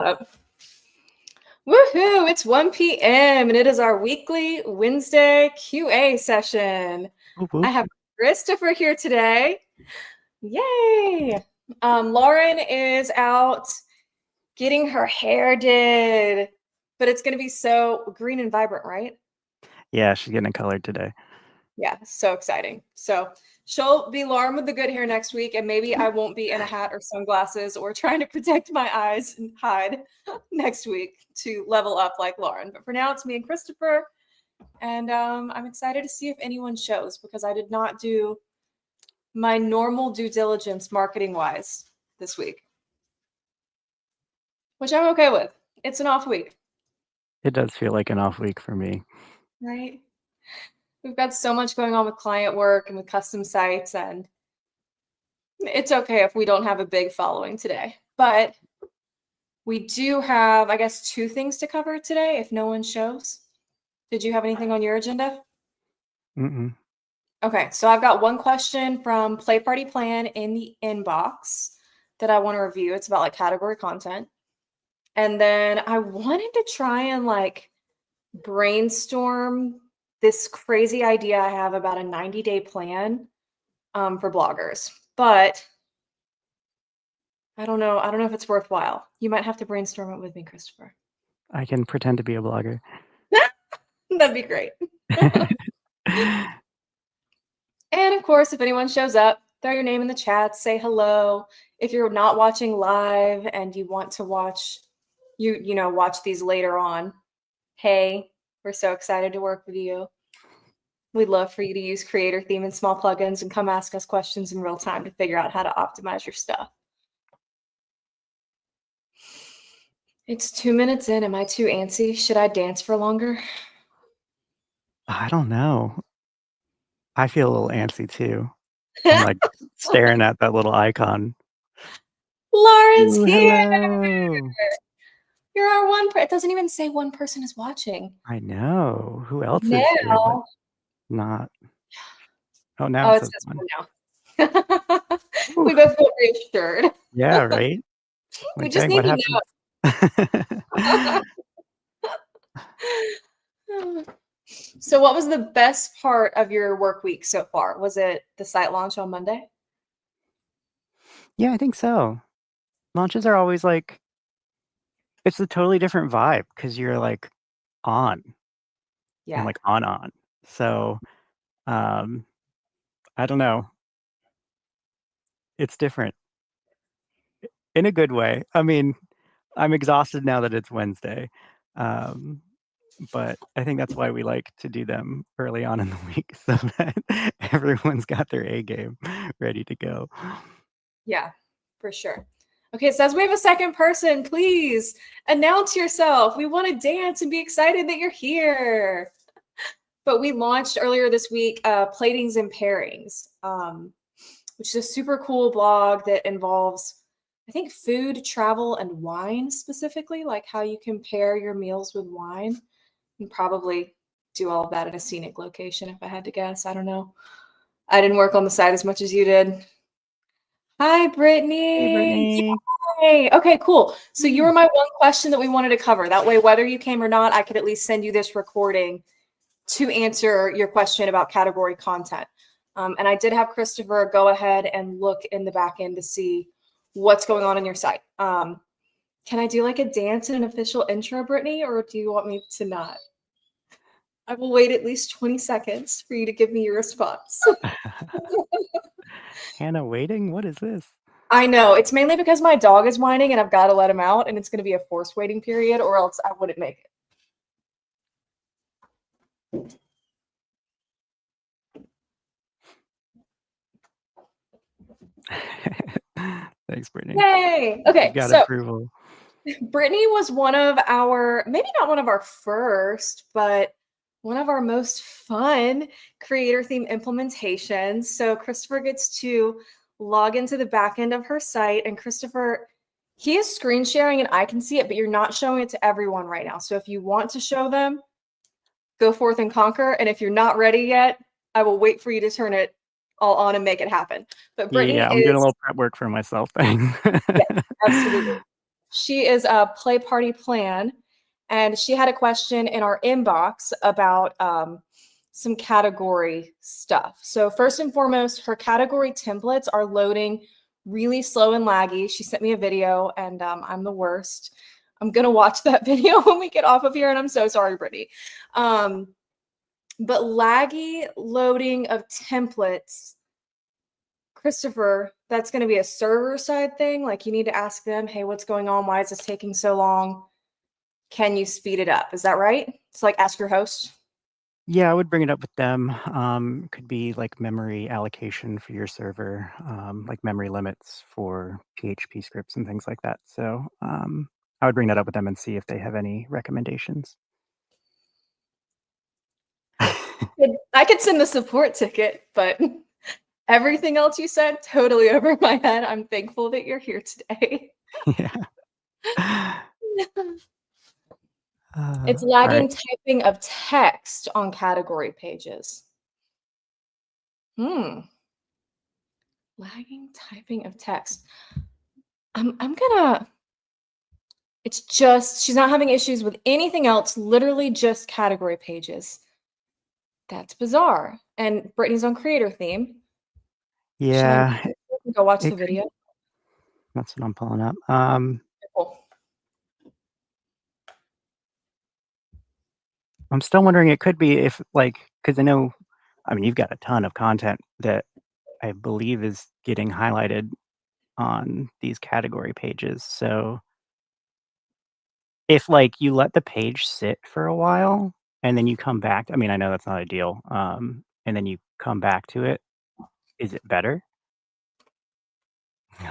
Woohoo! It's 1 p.m. and it is our weekly Wednesday QA session. Whoop, I whoop. have Christopher here today. Yay! Lauren is out getting her hair did, but it's going to be so green and vibrant, right? Yeah, she's getting it colored today. Yeah, so exciting. So she'll be Lauren with the good hair next week, and maybe I won't be in a hat or sunglasses or trying to protect my eyes and hide next week to level up like Lauren. But for now, it's me and Christopher, and I'm excited to see if anyone shows because I did not do my normal due diligence marketing wise this week, which I'm okay with. It's an off week, It does feel like an off week for me. right? We've got so much going on with client work and with custom sites, and it's okay if we don't have a big following today. But we do have, I guess, two things to cover today if no one shows. Did you have anything on your agenda? Mm-mm. Okay, so I've got one question from Play Party Plan in the inbox that I want to review. It's about like category content. And then I wanted to try and like brainstorm this crazy idea I have about a 90-day plan for bloggers. But I don't know. I don't know if it's worthwhile. You might have to brainstorm it with me, Christopher. I can pretend to be a blogger. That'd be great. And of course, if anyone shows up, throw your name in the chat, say hello. If you're not watching live and you want to watch, watch these later on, hey, we're so excited to work with you. We'd love for you to use Creator Theme and small plugins and come ask us questions in real time to figure out how to optimize your stuff. It's 2 minutes in. Am I too antsy? Should I dance for longer? I don't know. I feel a little antsy too. I'm like staring at that little icon. Lauren's Ooh, here. hello. You're our one. It doesn't even say one person is watching. I know. Who else is here? But Now. not. Oh, now Oh, it it says says one. one now. Ooh. We both feel reassured. Yeah, right? We Like, just dang, need what to happened? know. So what was the best part of your work week so far? Was it the site launch on Monday? Yeah, I think so. Launches are always like, it's a totally different vibe because you're like on and Yeah. like on. So, um, I don't know. It's different in a good way. I mean, I'm exhausted now that it's Wednesday. But I think that's why we like to do them early on in the week so that everyone's got their A game ready to go. Yeah, for sure. Okay, it says we have a second person. Please announce yourself. We want to dance and be excited that you're here. But we launched earlier this week Platings and Pairings, which is a super cool blog that involves, I think, food, travel, and wine specifically, like how you can pair your meals with wine. And probably do all of that in a scenic location if I had to guess. I don't know. I didn't work on the site as much as you did. Hi, Hey, Brittany. Brittany. Yay. Okay, cool. So you were my one question that we wanted to cover. That way, whether you came or not, I could at least send you this recording to answer your question about category content. And I did have Christopher go ahead and look in the back end to see what's going on your site. Can I do like a dance and an official intro, Brittany, or do you want me to not? I will wait at least 20 seconds for you to give me your response. Hannah waiting? What is this? I know. It's mainly because my dog is whining and I've got to let him out, and it's going to be a forced waiting period, or else I wouldn't make it. Thanks, Brittany. Yay! You Okay, got so approval. Brittany was one of our, maybe not one of our first, but one of our most fun creator theme implementations. So Christopher gets to log into the back end of her site, and Christopher, he is screen sharing and I can see it, but you're not showing it to everyone right now. So if you want to show them, go forth and conquer. And if you're not ready yet, I will wait for you to turn it all on and make it happen. But Brittany Yeah, I'm doing a is, little prep work for myself thing. yeah, absolutely. She is a Play Party Plan, and she had a question in our inbox about some category stuff. So first and foremost, her category templates are loading really slow and laggy. She sent me a video, and I'm the worst. I'm gonna watch that video when we get off of here, and I'm so sorry, Brittany. But laggy loading of templates, Christopher, that's going to be a server side thing. Like you need to ask them, hey, what's going on? Why is this taking so long? Can you speed it up? Is that right? It's like ask your host. Yeah, I would bring it up with them. Could be like memory allocation for your server, like memory limits for PHP scripts and things like that. So I would bring that up with them and see if they have any recommendations. I could send the support ticket, but everything else you said, totally over my head. I'm thankful that you're here today. Yeah. It's All lagging right. typing of text on category pages. Lagging typing of text. I'm gonna. It's just she's not having issues with anything else. Literally just category pages. That's bizarre. And Brittany's on creator theme. Should I Yeah, go watch it the could. video? That's what I'm pulling up. Cool. I'm still wondering. It could be if like because I know. I mean, you've got a ton of content that I believe is getting highlighted on these category pages. So if like you let the page sit for a while and then you come back, I mean, I know that's not ideal. And then you come back to it, is it better?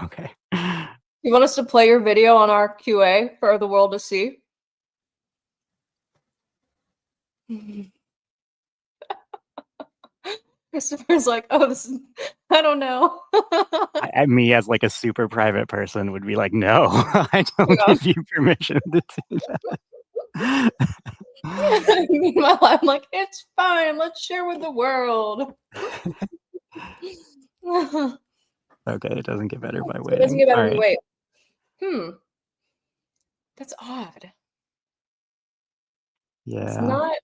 Okay. You want us to play your video on our QA for the world to see? Christopher's like, oh, this is, I don't know. Me as like a super private person would be like, no, I don't Yeah. give you permission to do that. Meanwhile, I'm like, it's fine. Let's share with the world. Okay, it doesn't get better by It doesn't waiting. get better All than right. wait. That's odd. It's Yeah. not.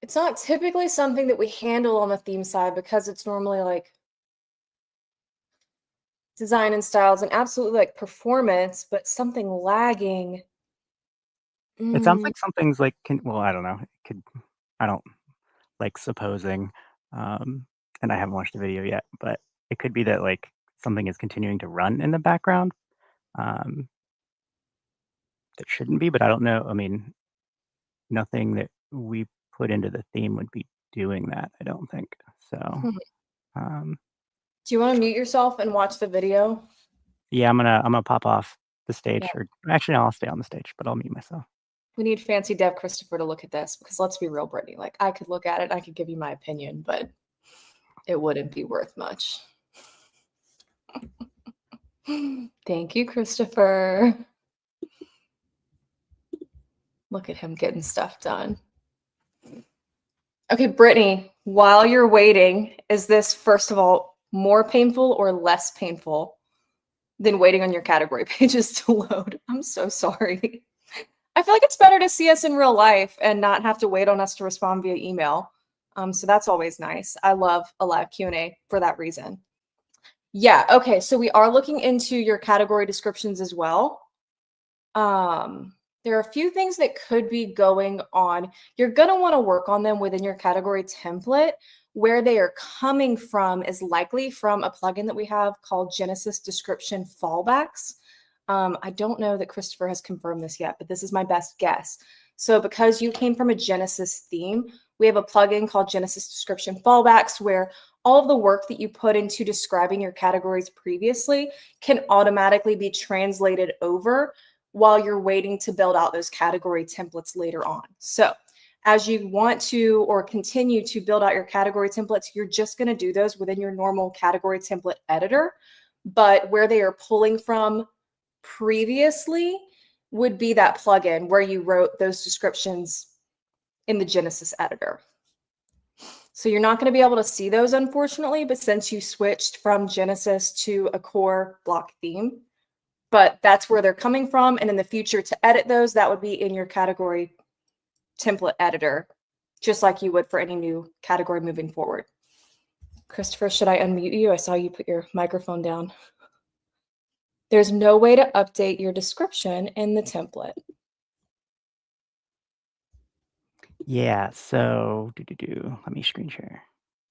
It's not typically something that we handle on the theme side because it's normally like design and styles and absolutely like performance, but something lagging. It sounds Mm, like something's like well, I don't know. It could I don't like supposing, um, and I haven't watched the video yet, but it could be that like something is continuing to run in the background, um, that shouldn't be, but I don't know. I mean, nothing that we put into the theme would be doing that, I don't think. So, hmm. um, Do you want to mute yourself and watch the video? yeah, I'm gonna pop off the Yeah. stage, or actually, no, I'll stay on the stage, but I'll mute myself. We need fancy Dev Christopher to look at this because let's be real, Brittany. Like I could look at it, I could give you my opinion, but it wouldn't be worth much. Thank you, Christopher. Look at him getting stuff done. Okay, Brittany, while you're waiting, is this first of all more painful or less painful than waiting on your category pages to load? I'm so sorry. I feel like it's better to see us in real life and not have to wait on us to respond via email. So that's always nice. I love a live Q&A for that reason. Yeah, okay, so we are looking into your category descriptions as well. There are a few things that could be going on. You're going to want to work on them within your category template. Where they are coming from is likely from a plugin that we have called Genesis Description Fallbacks. I don't know that Christopher has confirmed this yet, but this is my best guess. So because you came from a Genesis theme, we have a plugin called Genesis Description Fallbacks where all of the work that you put into describing your categories previously can automatically be translated over while you're waiting to build out those category templates later on. So as you want to or continue to build out your category templates, you're just going to do those within your normal category template editor. But where they are pulling from previously would be that plugin where you wrote those descriptions in the Genesis editor. So you're not going to be able to see those, unfortunately, but since you switched from Genesis to a core block theme, but that's where they're coming from. And in the future, to edit those, that would be in your category template editor, just like you would for any new category moving forward. Christopher, should I unmute you? I saw you put your microphone down. There's no way to update your description in the template. Yeah, so let me screen share.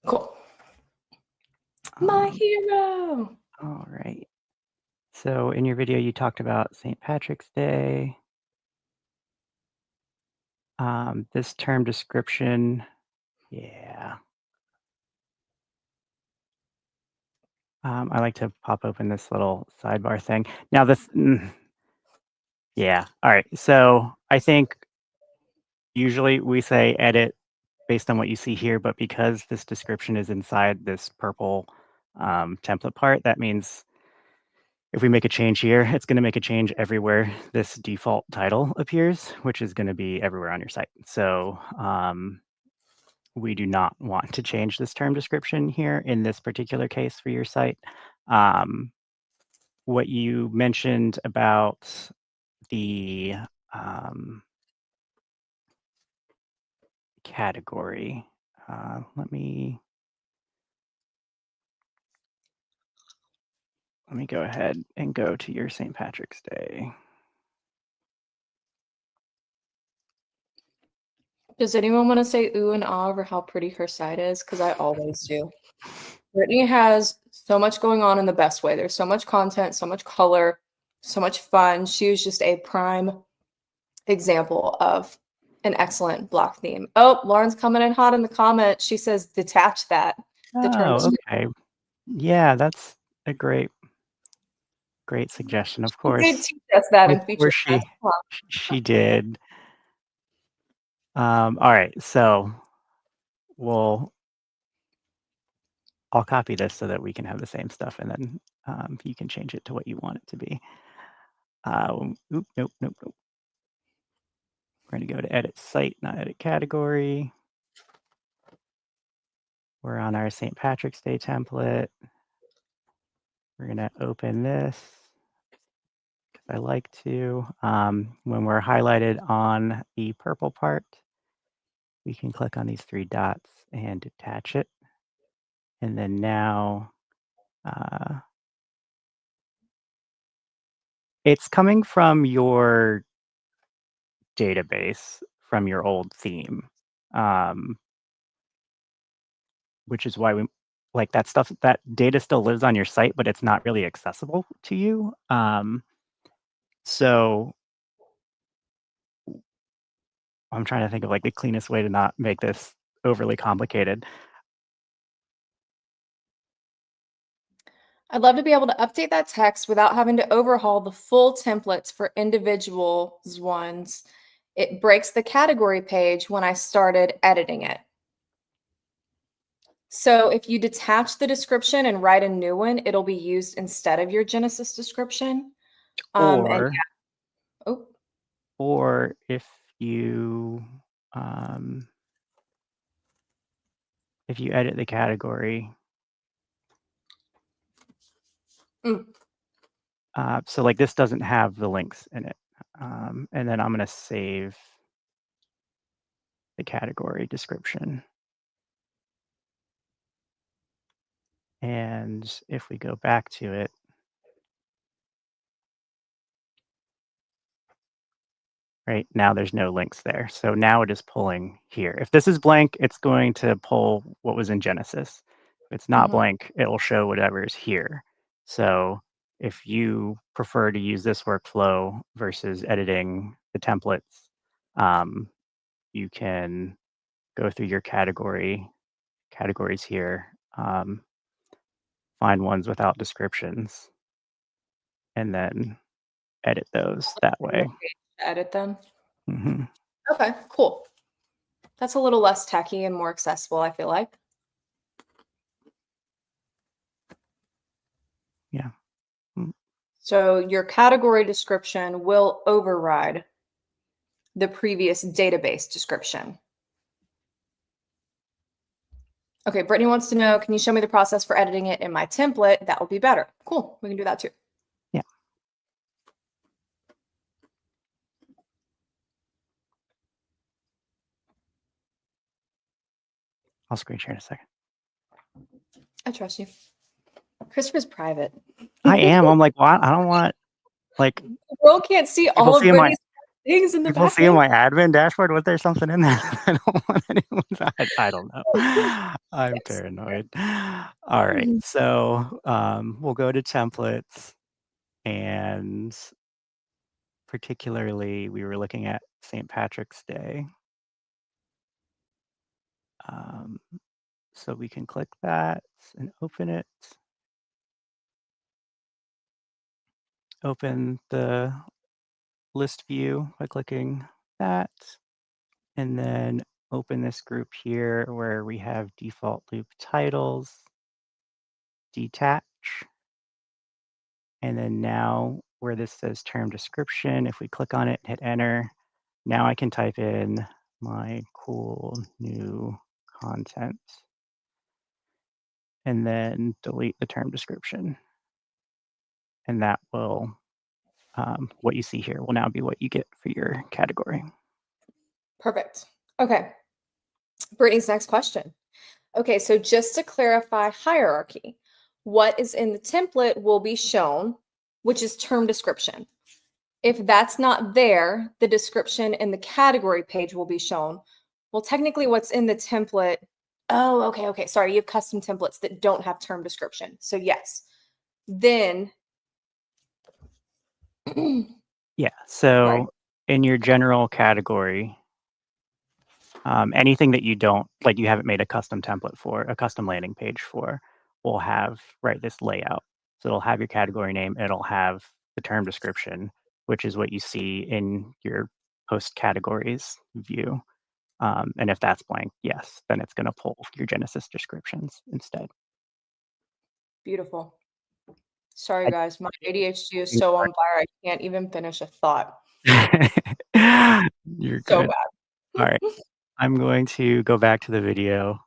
Cool. My hero. All right. So in your video, you talked about St. Patrick's Day. This term description, yeah. I like to pop open this little sidebar thing. Now this, yeah. All right. So I think usually we say edit based on what you see here, but because this description is inside this purple template part, that means if we make a change here, it's going to make a change everywhere this default title appears, which is going to be everywhere on your site. So we do not want to change this term description here in this particular case for your site. What you mentioned about the category, let me go ahead and go to your St. Patrick's Day. Does anyone want to say ooh and ah over how pretty her site is? Because I always do. Brittany has so much going on in the best way. There's so much content, so much color, so much fun. She was just a prime example of an excellent block theme. Oh, Lauren's coming in hot in the comments. She says, detach that. Oh, okay. Yeah, that's a great suggestion. Of course. She did teach us that in Of feature course she did. All right, so I'll copy this so that we can have the same stuff, and then you can change it to what you want it to be. Nope. We're going to go to edit site, not edit category. We're on our St. Patrick's Day template. We're going to open this because I like to. When we're highlighted on the purple part, we can click on these three dots and detach it. And then now it's coming from your database from your old theme, which is why we like that stuff. That data still lives on your site, but it's not really accessible to you. So I'm trying to think of like the cleanest way to not make this overly complicated. I'd love to be able to update that text without having to overhaul the full templates for individual ones. It breaks the category page when I started editing it. So if you detach the description and write a new one, it'll be used instead of your Genesis description. Or if you edit the category. So like this doesn't have the links in it. And then I'm going to save the category description. And if we go back to it, right now there's no links there. So now it is pulling here. If this is blank, it's going to pull what was in Genesis. If it's not blank, it will show whatever is here. So if you prefer to use this workflow versus editing the templates, you can go through your categories here, find ones without descriptions, and then edit those that way. Edit them. Mm-hmm. Okay, cool. That's a little less techy and more accessible, I feel like. Yeah. So your category description will override the previous database description. Okay, Brittany wants to know, can you show me the process for editing it in my template? That will be better. Cool, we can do that too. Yeah. I'll screen share in a second. I trust you. Christopher's private. I am. I'm like, well, I don't want like The world can't see people all of seeing my Brittany's things in the people back. seeing my admin dashboard. Was there something in there? I don't want anyone. I don't know. I'm Yes. paranoid. All right. So we'll go to templates, and particularly we were looking at St. Patrick's Day. So we can click that and open it. Open the list view by clicking that, and then open this group here where we have default loop titles, detach, and then now where this says term description, if we click on it and hit enter, now I can type in my cool new content and then delete the term description. And that will, what you see here will now be what you get for your category. Perfect. Okay. Brittany's next question. Okay, so just to clarify hierarchy, what is in the template will be shown, which is term description. If that's not there, the description in the category page will be shown. Well, technically what's in the template, oh, okay. Sorry, you have custom templates that don't have term description. So yes, then. Yeah, so Right. in your general category, anything that you don't, like you haven't made a custom template for, a custom landing page for, will have, right, this layout. So it'll have your category name, it'll have the term description, which is what you see in your post categories view. And if that's blank, yes, then it's going to pull your Genesis descriptions instead. Beautiful. Sorry, guys. My ADHD is so on fire. I can't even finish a thought. You're So good. bad. All right. I'm going to go back to the video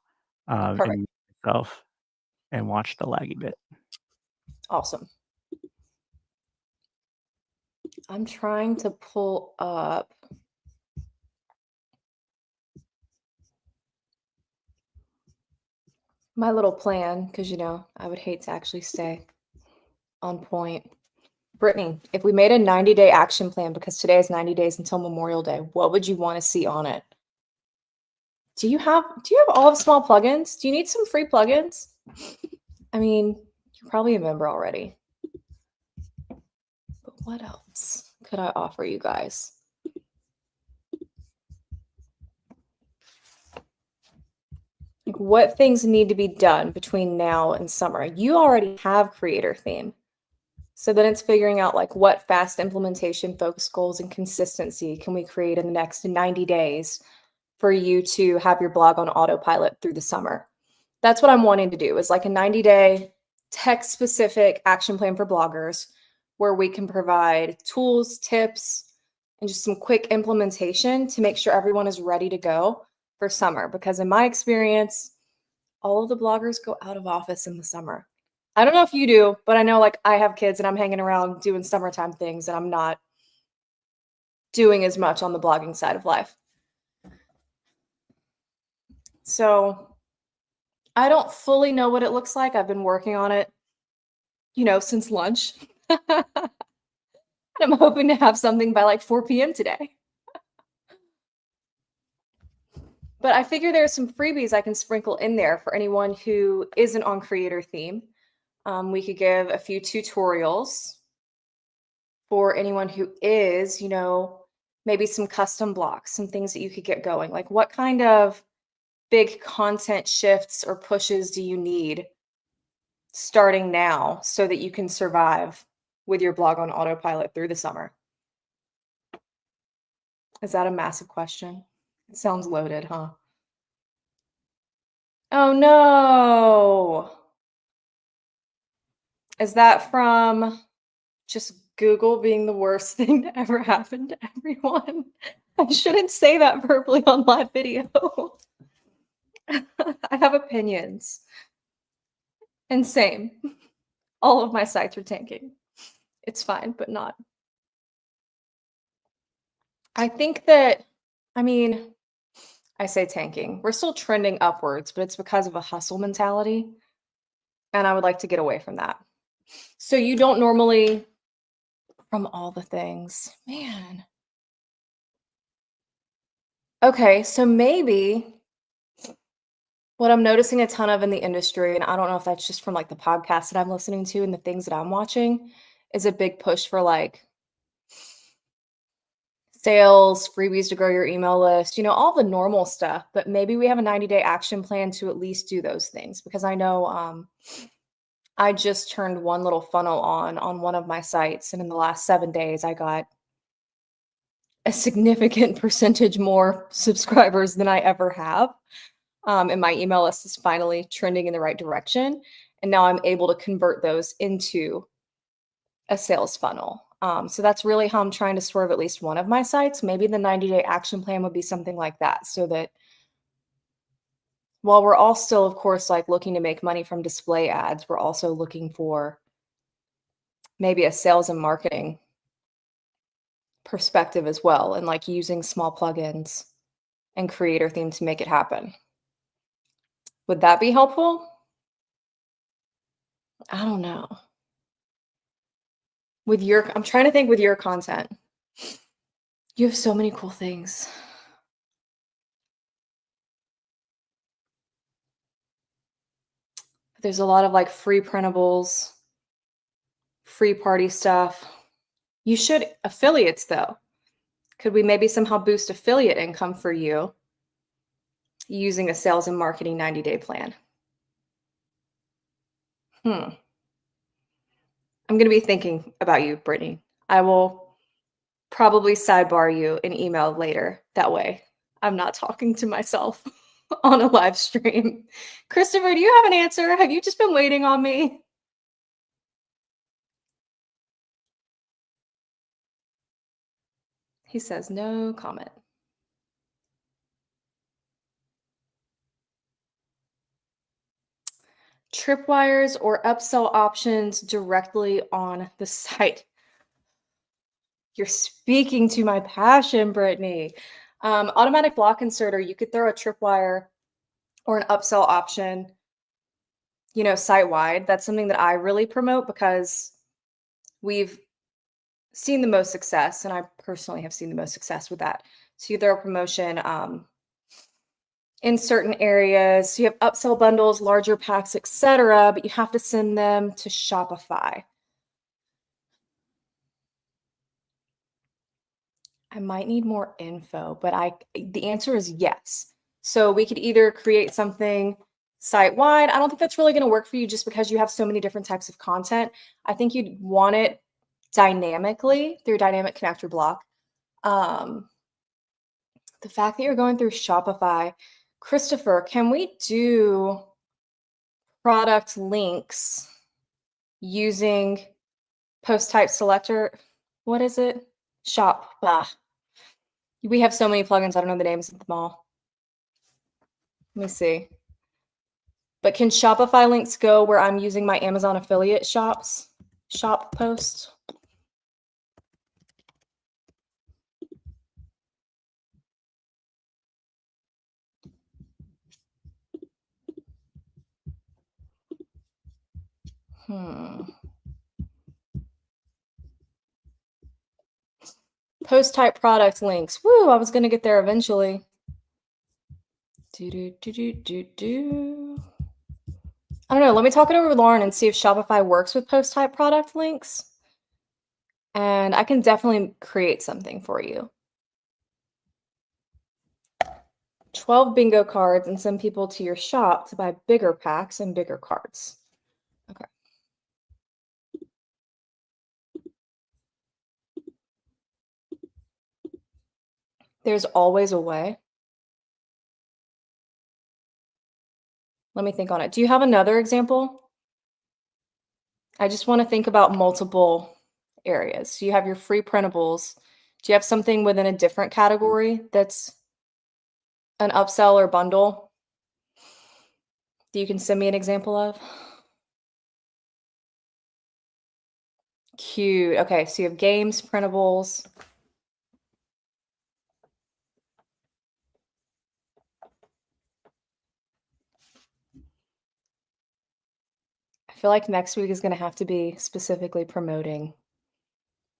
Perfect. and myself and watch the laggy bit. Awesome. I'm trying to pull up my little plan because, I would hate to actually stay on point. Brittany, if we made a 90-day action plan, because today is 90 days until Memorial Day, what would you want to see on it? Do you have all of small plugins? Do you need some free plugins? I mean, you're probably a member already. But what else could I offer you guys? Like, what things need to be done between now and summer? You already have creator theme. So then it's figuring out like what fast implementation, focus goals, and consistency can we create in the next 90 days for you to have your blog on autopilot through the summer. That's what I'm wanting to do, is like a 90-day tech-specific action plan for bloggers where we can provide tools, tips, and just some quick implementation to make sure everyone is ready to go for summer. Because in my experience, all of the bloggers go out of office in the summer. I don't know if you do, but I know like I have kids and I'm hanging around doing summertime things and I'm not doing as much on the blogging side of life. So I don't fully know what it looks like. I've been working on it, since lunch. I'm hoping to have something by like 4 p.m. today. But I figure there's some freebies I can sprinkle in there for anyone who isn't on creator theme. We could give a few tutorials for anyone who is, maybe some custom blocks, some things that you could get going. Like what kind of big content shifts or pushes do you need starting now so that you can survive with your blog on autopilot through the summer? Is that a massive question? It sounds loaded, huh? Oh no. Is that from just Google being the worst thing to ever happen to everyone? I shouldn't say that verbally on live video. I have opinions. And same. All of my sites are tanking. It's fine, but not. I think that, I say tanking. We're still trending upwards, but it's because of a hustle mentality. And I would like to get away from that. So you don't normally, from all the things, man. Okay, so maybe what I'm noticing a ton of in the industry, and I don't know if that's just from like the podcasts that I'm listening to and the things that I'm watching, is a big push for like sales, freebies to grow your email list, all the normal stuff. But maybe we have a 90-day action plan to at least do those things because I know I just turned one little funnel on one of my sites, and in the last 7 days, I got a significant percentage more subscribers than I ever have. And my email list is finally trending in the right direction. And now I'm able to convert those into a sales funnel. So that's really how I'm trying to swerve at least one of my sites. Maybe the 90-day action plan would be something like that, so that while we're all still, of course, like looking to make money from display ads, we're also looking for maybe a sales and marketing perspective as well, and like using small plugins and creator theme to make it happen. Would that be helpful? I don't know. I'm trying to think with your content. You have so many cool things. There's a lot of like free printables, free party stuff. You should affiliates though. Could we maybe somehow boost affiliate income for you using a sales and marketing 90-day plan? I'm going to be thinking about you, Brittany. I will probably sidebar you an email later. That way I'm not talking to myself on a live stream. Christopher, do you have an answer? Have you just been waiting on me? He says no comment. Tripwires or upsell options directly on the site. You're speaking to my passion, Brittany. Automatic block inserter, you could throw a tripwire or an upsell option, site-wide. That's something that I really promote because we've seen the most success, and I personally have seen the most success with that. So you throw a promotion in certain areas. You have upsell bundles, larger packs, etc., but you have to send them to Shopify. I might need more info, but the answer is yes. So we could either create something site-wide. I don't think that's really going to work for you just because you have so many different types of content. I think you'd want it dynamically through dynamic connector block. The fact that you're going through Shopify, Christopher, can we do product links using post type selector? What is it? Shop. Blah. We have so many plugins. I don't know the names of them all. Let me see. But can Shopify links go where I'm using my Amazon affiliate shop post? Post type products links. Woo, I was going to get there eventually. I don't know. Let me talk it over with Lauren and see if Shopify works with post type product links. And I can definitely create something for you. 12 bingo cards and send people to your shop to buy bigger packs and bigger cards. Okay. There's always a way. Let me think on it. Do you have another example? I just want to think about multiple areas. So you have your free printables. Do you have something within a different category that's an upsell or bundle that you can send me an example of? Cute. Okay, so you have games, printables. I feel like next week is going to have to be specifically promoting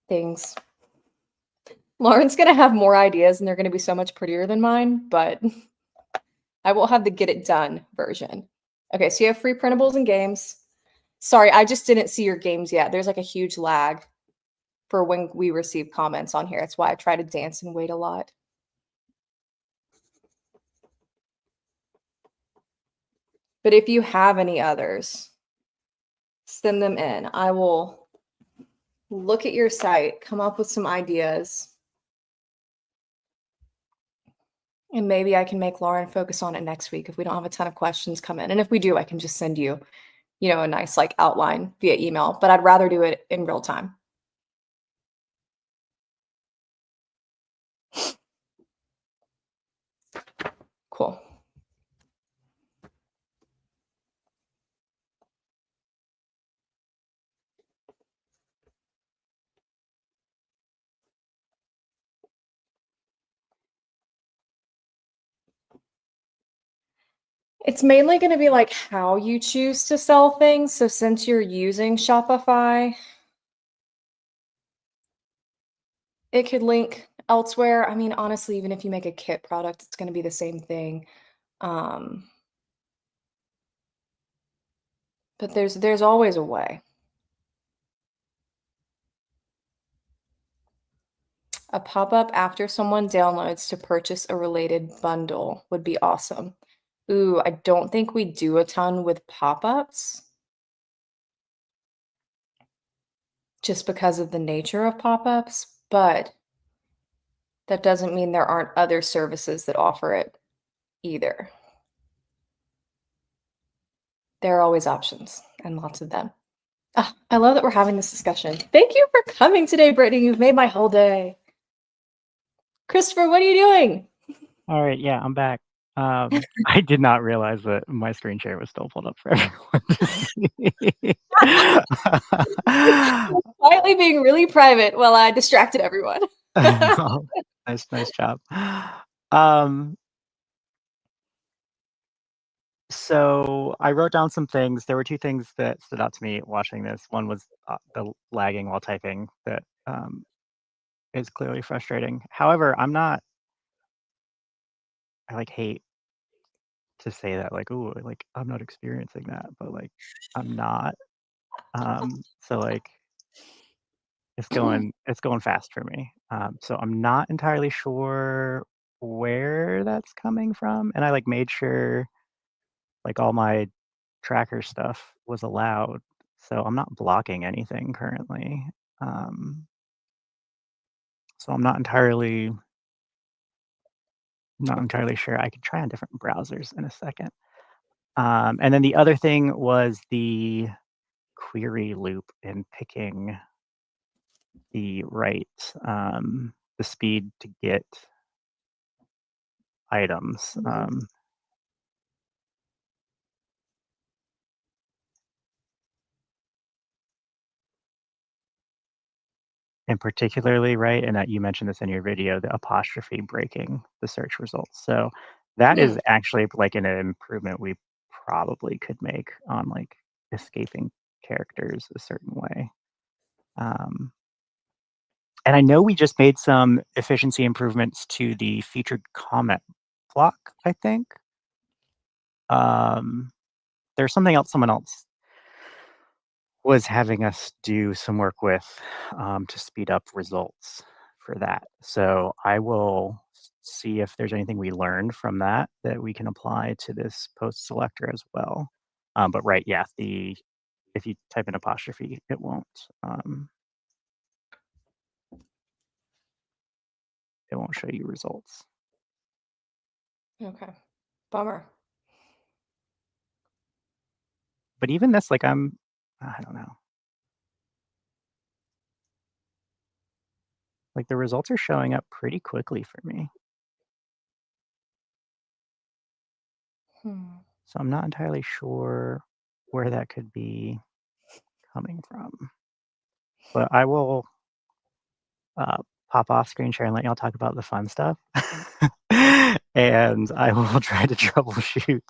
things. Lauren's going to have more ideas and they're going to be so much prettier than mine, but I will have the get it done version. Okay, so you have free printables and games. Sorry, I just didn't see your games yet. There's like a huge lag for when we receive comments on here. That's why I try to dance and wait a lot. But if you have any others, send them in. I will look at your site, come up with some ideas. And maybe I can make Lauren focus on it next week if we don't have a ton of questions come in. And if we do, I can just send you, a nice like outline via email, but I'd rather do it in real time. Cool. It's mainly going to be like how you choose to sell things. So since you're using Shopify, it could link elsewhere. I mean, honestly, even if you make a kit product, it's going to be the same thing. But there's always a way. A pop-up after someone downloads to purchase a related bundle would be awesome. Ooh, I don't think we do a ton with pop-ups. Just because of the nature of pop-ups, but that doesn't mean there aren't other services that offer it either. There are always options and lots of them. I love that we're having this discussion. Thank you for coming today, Brittany. You've made my whole day. Christopher, what are you doing? All right, yeah, I'm back. I did not realize that my screen share was still pulled up for everyone to see. Quietly being really private while I distracted everyone. Nice job. So I wrote down some things. There were two things that stood out to me watching this. One was the lagging while typing that is clearly frustrating. However, I like hate to say that, like, ooh, like I'm not experiencing that, but like I'm not. So like it's going fast for me. So I'm not entirely sure where that's coming from. And I like made sure like all my tracker stuff was allowed. So I'm not blocking anything currently. So I'm not entirely sure. I could try on different browsers in a second. And then the other thing was the query loop and picking the speed to get items. And particularly, right, and that you mentioned this in your video, the apostrophe breaking the search results. So that is actually like an improvement we probably could make on like escaping characters a certain way. And I know we just made some efficiency improvements to the featured comment block, I think. There's something else someone else was having us do some work with to speed up results for that. So I will see if there's anything we learned from that that we can apply to this post selector as well. But right, yeah, if you type in apostrophe, it won't show you results. Okay. Bummer. But even this, like I don't know. Like the results are showing up pretty quickly for me. So I'm not entirely sure where that could be coming from. But I will pop off screen share and let y'all talk about the fun stuff. and I will try to troubleshoot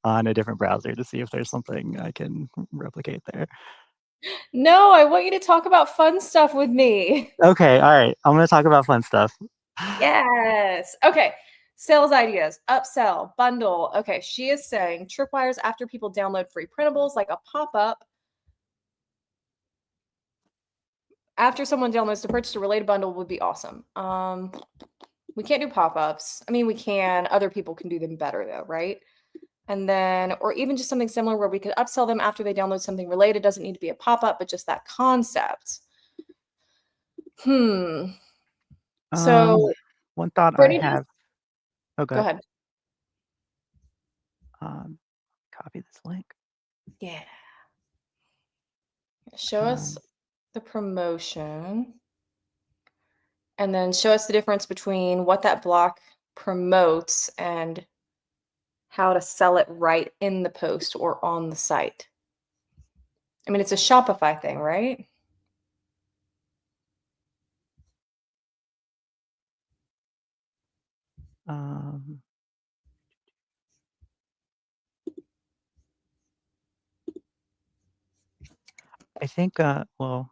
on a different browser to see if there's something I can replicate there. No, I want you to talk about fun stuff with me. Okay, all right. I'm going to talk about fun stuff. Yes. Okay. Sales ideas, upsell, bundle. Okay, she is saying tripwires after people download free printables, like a pop-up. After someone downloads to purchase a related bundle would be awesome. We can't do pop-ups. I mean, we can. Other people can do them better though, right? And then, or even just something similar where we could upsell them after they download something related. Doesn't need to be a pop-up, but just that concept. Hmm. So One thought I Brittany, have. Oh, go good. ahead. Copy this link. Yeah. Show us the promotion. And then show us the difference between what that block promotes and how to sell it right in the post or on the site. I mean, it's a Shopify thing, right? I think, well,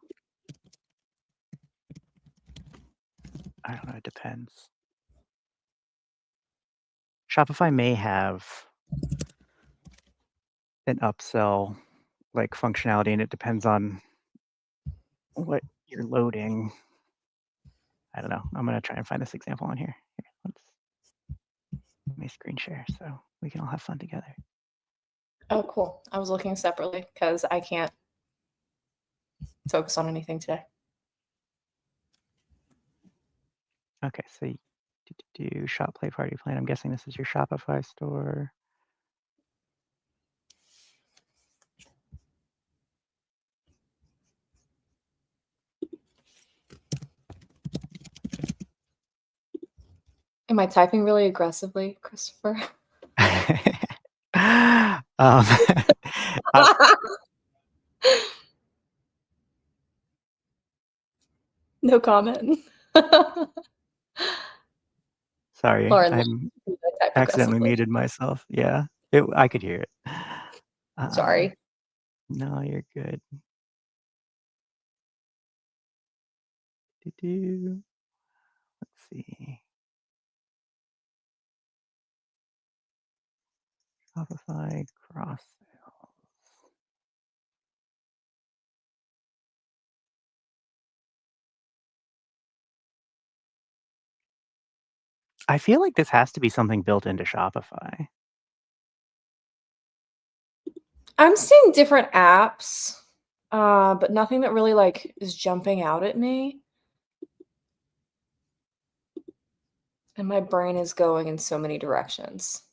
I don't know, it depends. Shopify may have an upsell like functionality, and it depends on what you're loading. I don't know. I'm going to try and find this example on here. Let me screen share so we can all have fun together. Oh, cool. I was looking separately because I can't focus on anything today. Okay, so do Shop Play Party Plan. I'm guessing this is your Shopify store. Am I typing really aggressively, Christopher? No comment. Sorry, Lauren, I'm type accidentally aggressively. muted myself. Yeah, I could hear it. Sorry. No, you're good. Let's see. Shopify cross sales. I feel like this has to be something built into Shopify. I'm seeing different apps, but nothing that really like is jumping out at me. And my brain is going in so many directions.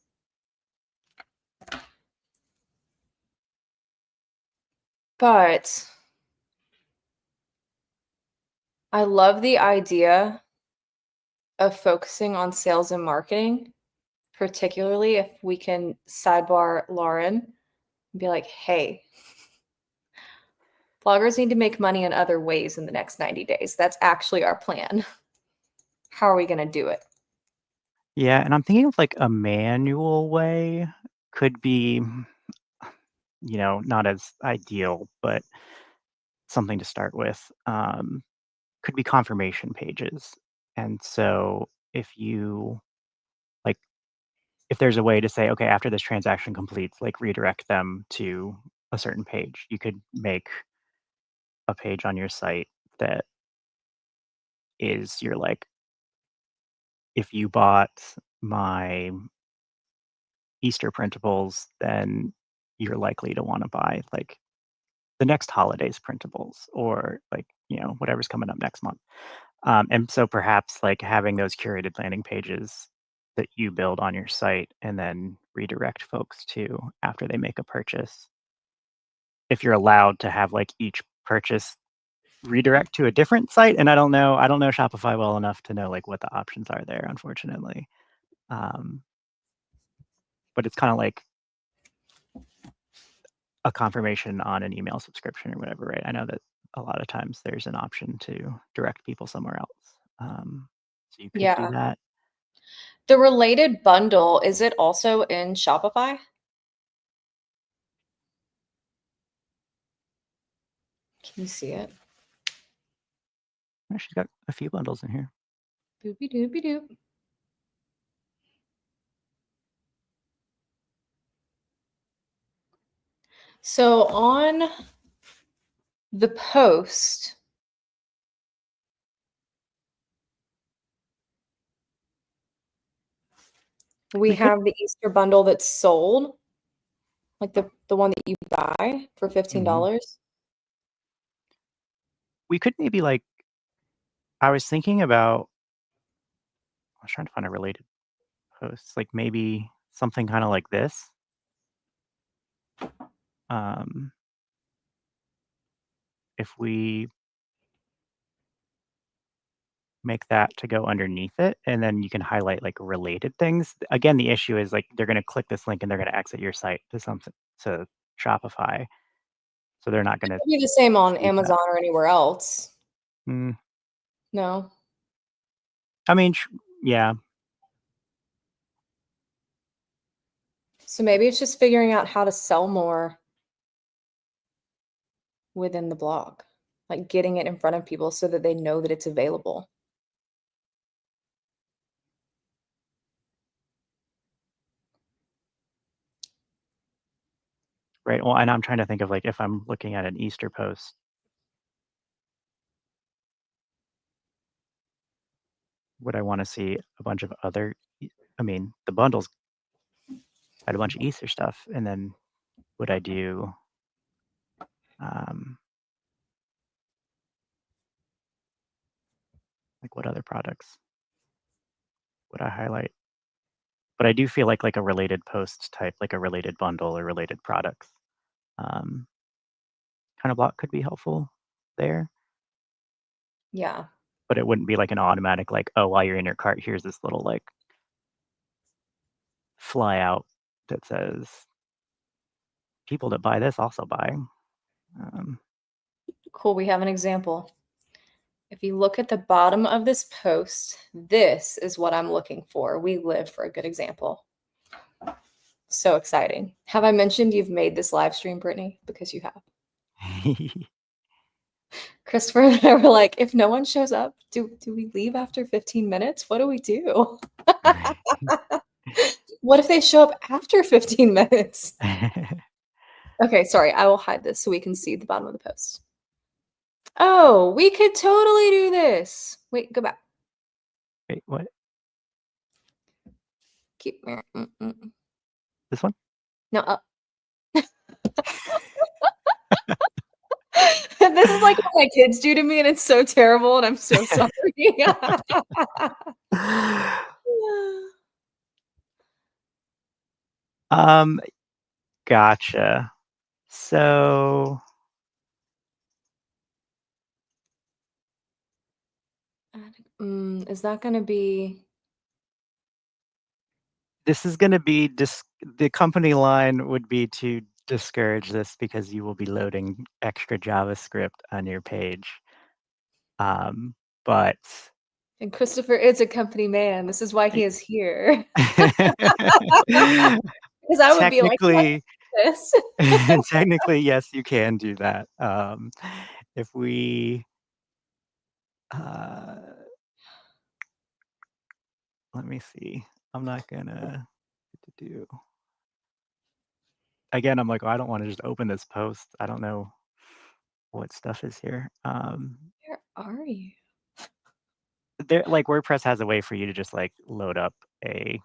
But I love the idea of focusing on sales and marketing, particularly if we can sidebar Lauren and be like, hey, bloggers need to make money in other ways in the next 90 days. That's actually our plan. How are we going to do it? Yeah, and I'm thinking of like a manual way could be, not as ideal, but something to start with. Could be confirmation pages. And so like, if there's a way to say, okay, after this transaction completes, like redirect them to a certain page, you could make a page on your site that is your like, if you bought my Easter printables, then you're likely to want to buy like the next holidays printables or like, whatever's coming up next month. And so perhaps like having those curated landing pages that you build on your site and then redirect folks to after they make a purchase. If you're allowed to have like each purchase redirect to a different site, and I don't know Shopify well enough to know like what the options are there, unfortunately. But it's kind of like a confirmation on an email subscription or whatever, right? I know that a lot of times there's an option to direct people somewhere else. So you could do Yeah. that. The related bundle, is it also in Shopify? Can you see it? Oh, she's got a few bundles in here. Boopy doopy doop. So on the post, we We could have the Easter bundle that's sold, like the one that you buy for $15. we could maybe like I was thinking about I was trying to find a related post, like maybe something kind of like this. Um, if we make that to go underneath it, and then you can highlight like related things. Again, the issue is like they're going to click this link and they're going to exit your site to something to Shopify, so they're not going to It'll be the same on see that. Amazon or anywhere else. Mm, No. I mean, yeah, So maybe it's just figuring out how to sell more within the blog, like getting it in front of people so that they know that it's available. right. Well, and I'm trying to think of like if I'm looking at an Easter post, would I want to see a bunch of other? I mean, the bundles had a bunch of Easter stuff, and then would I do? Um, like what other products would I highlight? But I do feel like a related post type, like a related bundle or related products, um, kind of block could be helpful there. Yeah. But it wouldn't be like an automatic like, oh, while you're in your cart, here's this little like fly out that says people that buy this also buy. Um, Cool. We have an example. If you look at the bottom of this post, this is what I'm looking for. We live for a good example. So exciting. Have I mentioned you've made this live stream, Brittany? Because you have. Christopher and I were like, if no one shows up, do we leave after 15 minutes? What do we do? What if they show up after 15 minutes? Okay, sorry. I will hide this so we can see the bottom of the post. Oh, we could totally do this. Wait, go back. Wait, what? Keep. This one? No, up. This is like what my kids do to me, and it's so terrible, and I'm so sorry. um, gotcha. So Is that going to be? this is going to be the company line would be to discourage this because you will be loading extra JavaScript on your page. But And Christopher is a company man. This is why he is here. Because I would be like, what technically, is this? technically, yes, you can do that. If we, uh, let me see. I'm not gonna do. Again, I'm like, oh, I don't want to just open this post. I don't know what stuff is here. Where are you? There, like WordPress has a way for you to just like load up a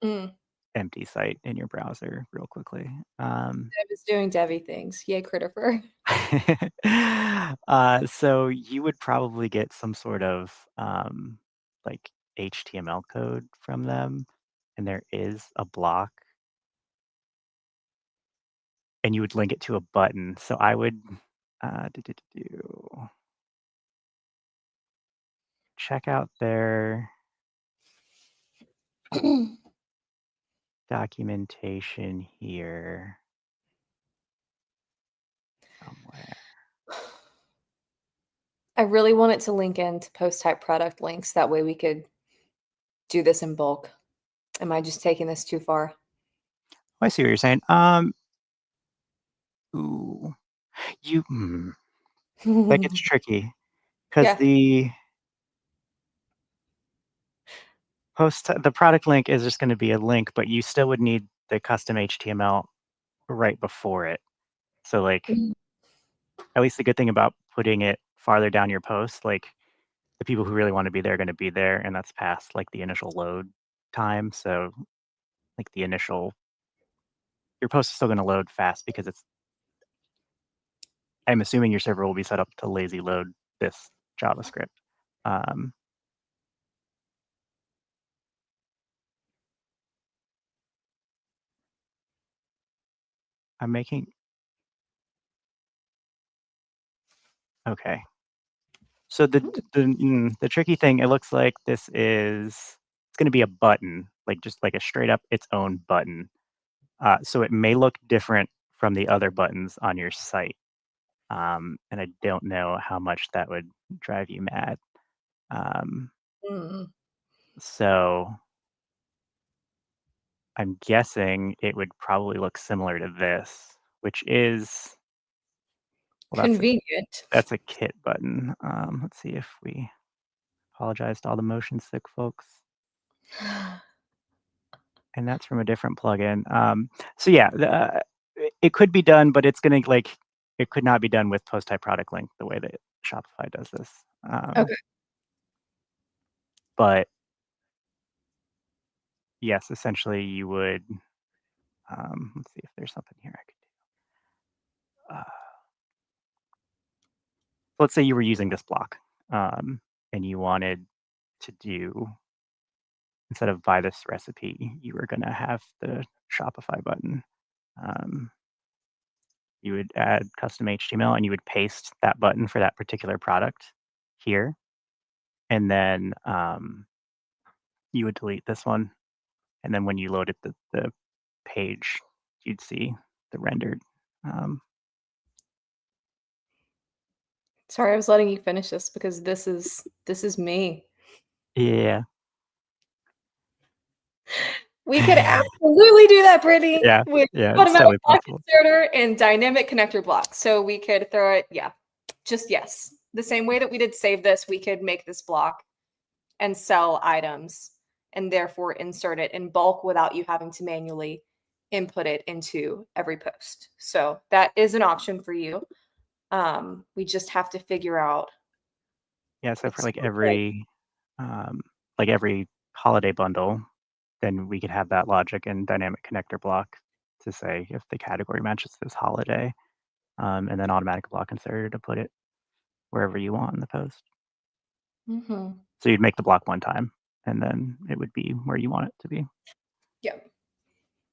Mm, empty site in your browser real quickly. Dev is doing Devy things. Yay, Christopher. So you would probably get some sort of like HTML code from them, and there is a block, and you would link it to a button. So I would check out their documentation here somewhere. I really want it to link into post type product links. That way we could do this in bulk. Am I just taking this too far? I see what you're saying. Ooh, that gets tricky because Yeah. the the product link is just going to be a link, but you still would need the custom HTML right before it. So like, Mm. at least the good thing about putting it farther down your post, like the people who really want to be there are going to be there, and that's past like the initial load time. So like your post is still going to load fast because I'm assuming your server will be set up to lazy load this JavaScript. Um, I'm making okay. So the tricky thing, it looks like it's going to be a button, like just like a straight up its own button. So it may look different from the other buttons on your site, and I don't know how much that would drive you mad. Um, Mm. so I'm guessing it would probably look similar to this, which is well, Convenient. that's a kit button. Let's see if we apologize to all the motion sick folks. And that's from a different plugin. So yeah, it could be done, but it's gonna like it could not be done with post type product link the way that Shopify does this. Okay. But yes, essentially you would. Let's see if there's something here I could do. Let's say you were using this block, and you wanted to do instead of buy this recipe, you were gonna have the Shopify button. Um, you would add custom HTML and you would paste that button for that particular product here. And then you would delete this one. And then when you loaded the page, you'd see the rendered. Um, Sorry, I was letting you finish this because this is me. yeah. We could absolutely do that, Brittany, Yeah. with Yeah. It's automatic totally block possible. inserter and dynamic connector block. So we could throw it, yeah, just yes. The same way that we did save this, we could make this block and sell items and therefore insert it in bulk without you having to manually input it into every post. So that is an option for you. We just have to figure out Yeah. So for what's okay. like every holiday bundle, then we could have that logic and dynamic connector block to say if the category matches this holiday, and then automatic block inserter to put it wherever you want in the post. Mm-hmm. So you'd make the block one time, and then it would be where you want it to be. Yeah,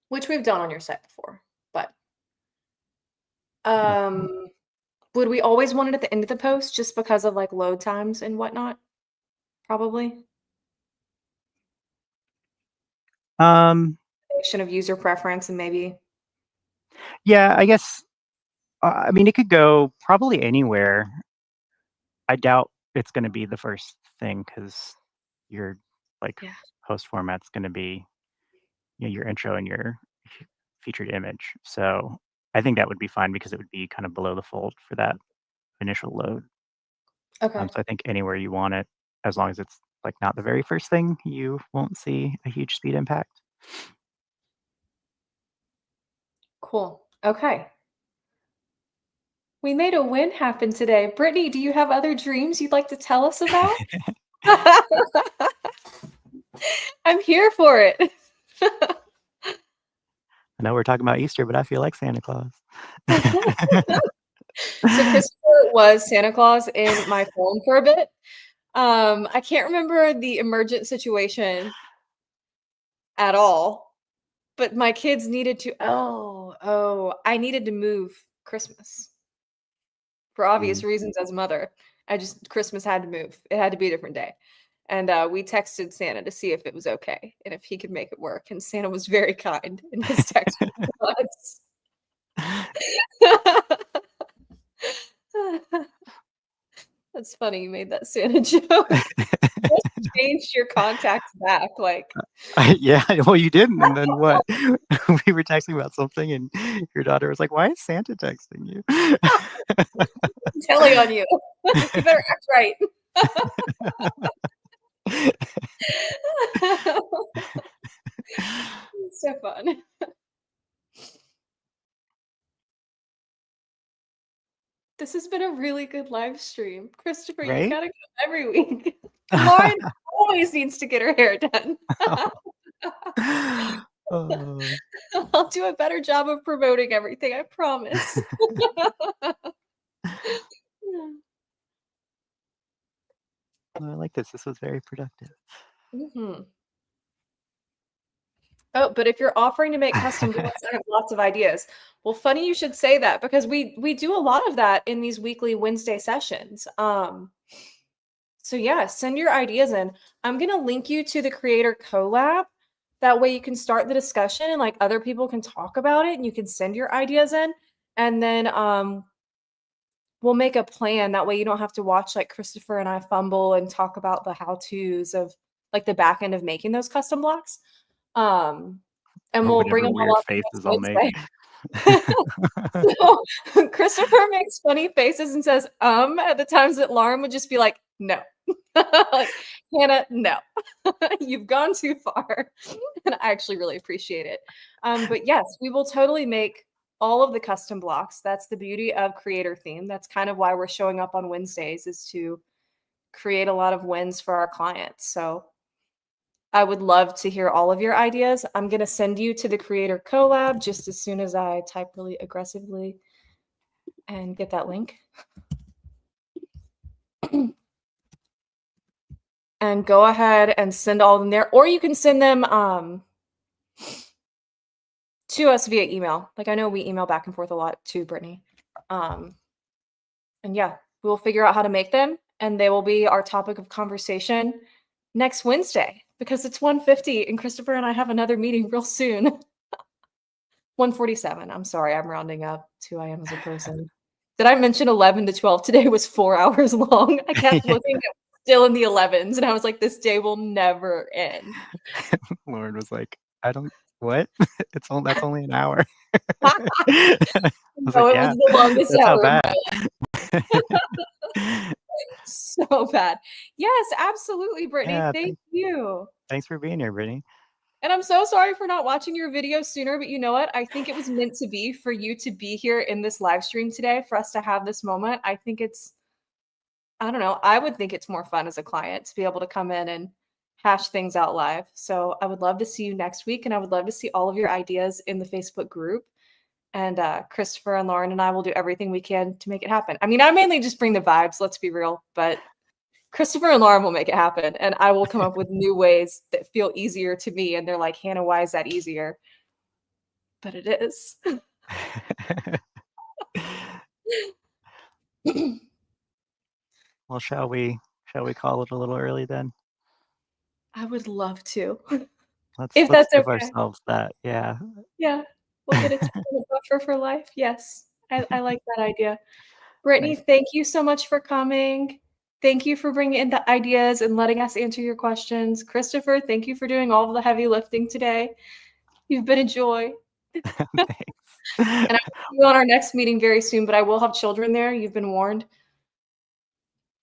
which we've done on your site before, but Yep. would we always want it at the end of the post just because of like load times and whatnot? Probably. Um, Combination of user preference and maybe. yeah, I guess. I mean, it could go probably anywhere. I doubt it's going to be the first thing because your like Yeah. post format's going to be your intro and your featured image. So I think that would be fine because it would be kind of below the fold for that initial load. Okay. So I think anywhere you want it, as long as it's like not the very first thing, you won't see a huge speed impact. Cool. Okay. We made a win happen today. Brittany, do you have other dreams you'd like to tell us about? I'm here for it. I know we're talking about Easter, but I feel like Santa Claus. So Christopher was Santa Claus in my phone for a bit. I can't remember the emergent situation at all, but my kids needed to I needed to move Christmas for obvious Mm. reasons as a mother. Christmas had to move. It had to be a different day. And we texted Santa to see if it was okay and if he could make it work. And Santa was very kind in his text response. That's funny you made that Santa joke. changed your contacts back. Like, Yeah, well, you didn't, and then what? We were texting about something, and your daughter was like, "Why is Santa texting you?" I'm telling on you. You better act right. It's so fun. This has been a really good live stream. Christopher, you Right? gotta come every week. Lauren always needs to get her hair done. Oh, I'll do a better job of promoting everything, I promise. I like this. This was very productive. Mhm. Oh, but if you're offering to make custom blocks, I have lots of ideas. Well, funny you should say that because we do a lot of that in these weekly Wednesday sessions. So yeah, send your ideas in. I'm gonna link you to the Creator Collab. That way you can start the discussion and like other people can talk about it and you can send your ideas in. And then we'll make a plan. That way you don't have to watch like Christopher and I fumble and talk about the how-tos of like the back end of making those custom blocks. Um, and Or we'll bring whatever them all weird up faces I'll next make. Wednesday. So Christopher makes funny faces and says, at the times that Lauren would just be like, no. Like, Hannah, no. You've gone too far. And I actually really appreciate it. But yes, we will totally make all of the custom blocks. That's the beauty of creator theme. That's kind of why we're showing up on Wednesdays is to create a lot of wins for our clients. So I would love to hear all of your ideas. I'm going to send you to the Creator Collab just as soon as I type really aggressively and get that link. And go ahead and send all of them there. Or you can send them to us via email. Like I know we email back and forth a lot too, Brittany. And yeah, we'll figure out how to make them and they will be our topic of conversation next Wednesday because it's 1:50 and Christopher and I have another meeting real soon. 1:47. I'm sorry, I'm rounding up to I am as a person. Did I mention 11 to 12 today was 4 hours long? I kept looking at still in the 11s and I was like, this day will never end. Lauren was like, "I don't what? That's only an hour." No, I was like, it was "Yeah, the longest that's not hour of bad." my life. So bad. Yes, absolutely, Brittany. Yeah, Thank you. thanks for being here, Brittany. And I'm so sorry for not watching your video sooner, but you know what? I think it was meant to be for you to be here in this live stream today for us to have this moment. I think it's I don't know, I would think it's more fun as a client to be able to come in and hash things out live. So I would love to see you next week, and I would love to see all of your ideas in the Facebook group. And Christopher and Lauren and I will do everything we can to make it happen. I mean, I mainly just bring the vibes, let's be real, but Christopher and Lauren will make it happen, and I will come up with new ways that feel easier to me. And they're like, Hannah, why is that easier? But it is. Well, shall we call it a little early then? I would love to. Let's If that's give okay. ourselves that. Yeah. Yeah. We'll get it to a buffer for life. Yes. I like that idea. Brittany, Nice. thank you so much for coming. Thank you for bringing in the ideas and letting us answer your questions. Christopher, thank you for doing all of the heavy lifting today. You've been a joy. Thanks. And I will see you on our next meeting very soon, but I will have children there. You've been warned.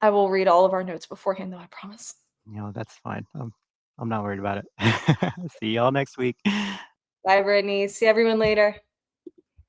I will read all of our notes beforehand, though, I promise. That's fine. I'm not worried about it. See y'all next week. Bye, Brittany. See everyone later.